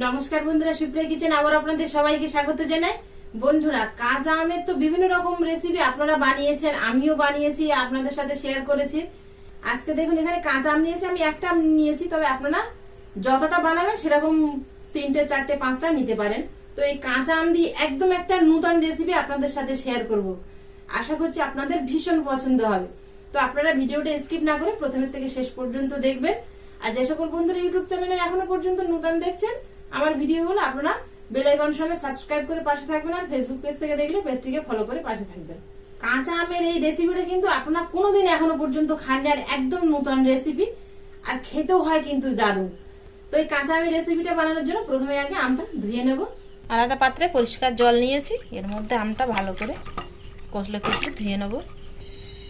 নমস্কার বন্ধুরা, সুপ্রিয়া কিচেন আবার আপনাদের সবাইকে স্বাগত জানাই। বন্ধুরা, কাঁচা আমের তো বিভিন্ন রকম রেসিপি আপনারা বানিয়েছেন, আমিও বানিয়েছি, আপনাদের সাথে শেয়ার করেছি। আজকে দেখুন এখানে কাঁচা আম নিয়েছি, আমি একটা আম নিয়েছি, তবে আপনারা যতটা বানাবেন সেরকম 3টে 4টে 5টা নিতে পারেন। তো এই কাঁচা আম দিয়ে একদম একটা নতুন রেসিপি আপনাদের সাথে শেয়ার করব। আশা করছি আপনাদের ভীষণ পছন্দ হবে। তো আপনারা ভিডিওটা স্কিপ না করে প্রথমের থেকে শেষ পর্যন্ত দেখবেন। আর যে সকল বন্ধুরা ইউটিউব চ্যানেলে এখনো পর্যন্ত নতুন দেখছেন, আমার ভিডিওগুলো আপনারা বেল আইকন সঙ্গে সাবস্ক্রাইব করে পাশে থাকবেন, আর ফেসবুক পেজ থেকে দেখলে পেজটিকে ফলো করে পাশে থাকবেন। কাঁচা আমের এই রেসিপিটা কিন্তু আপনারা কোনোদিন এখনো পর্যন্ত খাননি, আর একদম নতুন রেসিপি, আর খেতেও হয় কিন্তু দারুণ। তো এই কাঁচা আমের রেসিপিটা বানানোর জন্য প্রথমে আগে আমটা ধুয়ে নেব। আলাদা পাত্রে পরিষ্কার জল নিয়েছি, এর মধ্যে আমটা ভালো করে কষলে কষলে ধুয়ে নেব।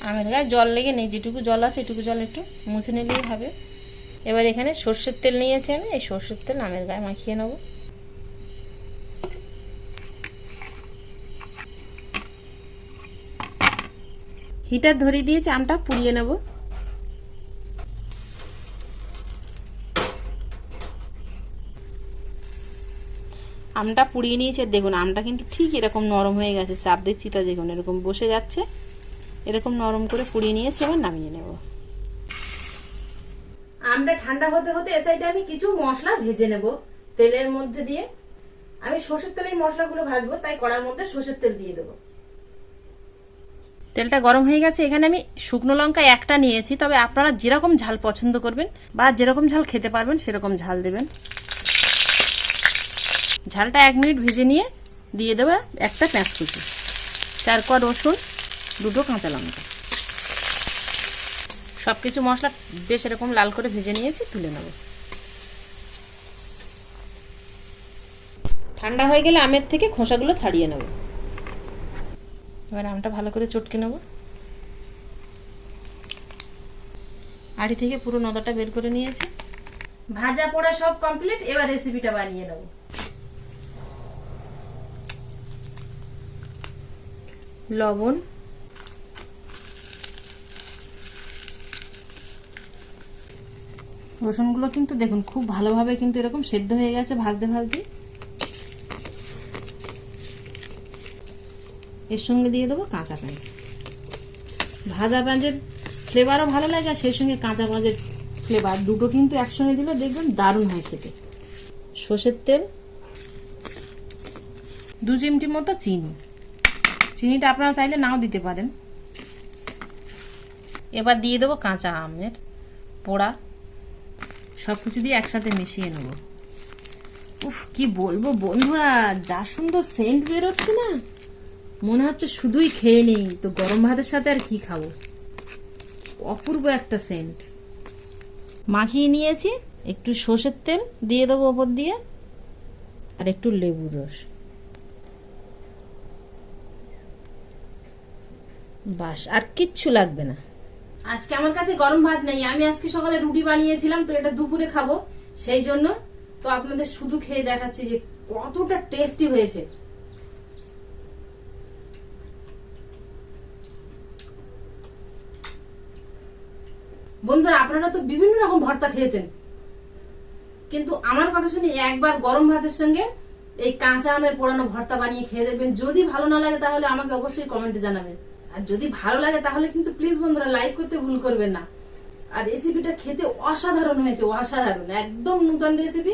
আমের গায়ে জল লেগে নেই, যেটুকু জল আছে এটুকু জল একটু মুছে নিলেই হবে। এবার এখানে সর্ষের তেল নিয়েছি আমি, এই সর্ষের তেল আমের গায়ে মাখিয়ে নেব। হিটার ধরিয়ে দিয়েছি, আমটা পুড়িয়ে নেব। আমটা পুড়িয়ে নিয়েছে, দেখুন আমটা কিন্তু ঠিক এরকম নরম হয়ে গেছে, চাপ দিচ্ছি তা দেখুন এরকম বসে যাচ্ছে। এরকম নরম করে পুড়িয়ে নিয়েছি, এবার নামিয়ে নেব। আমটা ঠান্ডা হতে হতে এ সাইডে আমি কিছু মশলা ভেজে নেব তেলের মধ্যে দিয়ে। আমি সর্ষের তেলে এই মশলাগুলো ভাজবো, তাই কড়ার মধ্যে সর্ষের তেল দিয়ে দেবো। তেলটা গরম হয়ে গেছে, এখানে আমি শুকনো লঙ্কা একটা নিয়েছি, তবে আপনারা যেরকম ঝাল পছন্দ করবেন বা যেরকম ঝাল খেতে পারবেন সেরকম ঝাল দেবেন। ঝালটা 1 মিনিট ভেজে নিয়ে দিয়ে দেবো একটা পেঁয়াজ কুচি, 4 কোয়া রসুন, 2টো কাঁচা লঙ্কা। সবকিছু মশলা বেশ এরকম লাল করে ভেজে নিয়েছি, তুলে নেব। ঠান্ডা হয়ে গেলে আমের থেকে খোসাগুলো ছাড়িয়ে নেব। এবার আমটা ভালো করে চটকে নেব। আড়ি থেকে পুরো নদাটা বের করে নিয়েছি। ভাজা পোড়া সব কমপ্লিট, এবার রেসিপিটা বানিয়ে নেব। লবণ, রসুনগুলো কিন্তু দেখুন খুব ভালোভাবে কিন্তু এরকম সেদ্ধ হয়ে গেছে ভাজতে ভাজতে। এর সঙ্গে দিয়ে দেবো কাঁচা পেঁয়াজ। ভাজা পেঁয়াজের ফ্লেভারও ভালো লাগে, আর সেই সঙ্গে কাঁচা পেঁয়াজের ফ্লেভার, দুটো কিন্তু একসঙ্গে দিলে দেখবেন দারুণ হয় খেতে। সর্ষের তেল, 2 চিমটি মতো চিনি। চিনিটা আপনারা চাইলে নাও দিতে পারেন। এবার দিয়ে দেবো কাঁচা আমের পোড়া, সব কিছু দিয়ে একসাথে মিশিয়ে নেব। উফ, কি বলবো বন্ধুরা, যা সুন্দর সেন্ট বেরোচ্ছে না, মনে হচ্ছে শুধুই খেয়ে নেই, তো গরম ভাতের সাথে আর কি খাবো। অপূর্ব একটা সেন্ট। মাখিয়ে নিয়েছি, একটু সর্ষের তেল দিয়ে দেবো ওপর দিয়ে, আর একটু লেবুর রস। বাস, আর কিচ্ছু লাগবে না। আজকে আমার কাছে গরম ভাত নেই, আমি আজকে সকালে রুটি বানিয়েছিলাম, তো এটা দুপুরে খাবো, সেই জন্য তো আপনাদের শুধু খেয়ে দেখাচ্ছি যে কতটা টেস্টি হয়েছে। বন্ধুরা, আপনারা তো বিভিন্ন রকম ভর্তা খেয়েছেন, কিন্তু আমার কথা শুনে একবার গরম ভাতের সঙ্গে এই কাঁচা আমের পোড়ানো ভর্তা বানিয়ে খেয়ে দেখবেন। যদি ভালো না লাগে তাহলে আমাকে অবশ্যই কমেন্টে জানাবেন, আর যদি ভালো লাগে তাহলে কিন্তু প্লিজ বন্ধুরা লাইক করতে ভুল করবেন না। আর রেসিপিটা খেতে অসাধারণ হয়েছে, অসাধারণ, একদম নতুন রেসিপি,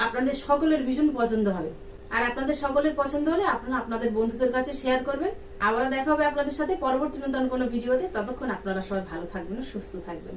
আপনাদের সকলের ভীষণ পছন্দ হবে। আর আপনাদের সকলের পছন্দ হলে আপনারা আপনাদের বন্ধুদের কাছে শেয়ার করবেন। আবারও দেখা হবে আপনাদের সাথে পরবর্তী নতুন কোনো ভিডিওতে। ততক্ষণ আপনারা সবাই ভালো থাকবেন, সুস্থ থাকবেন।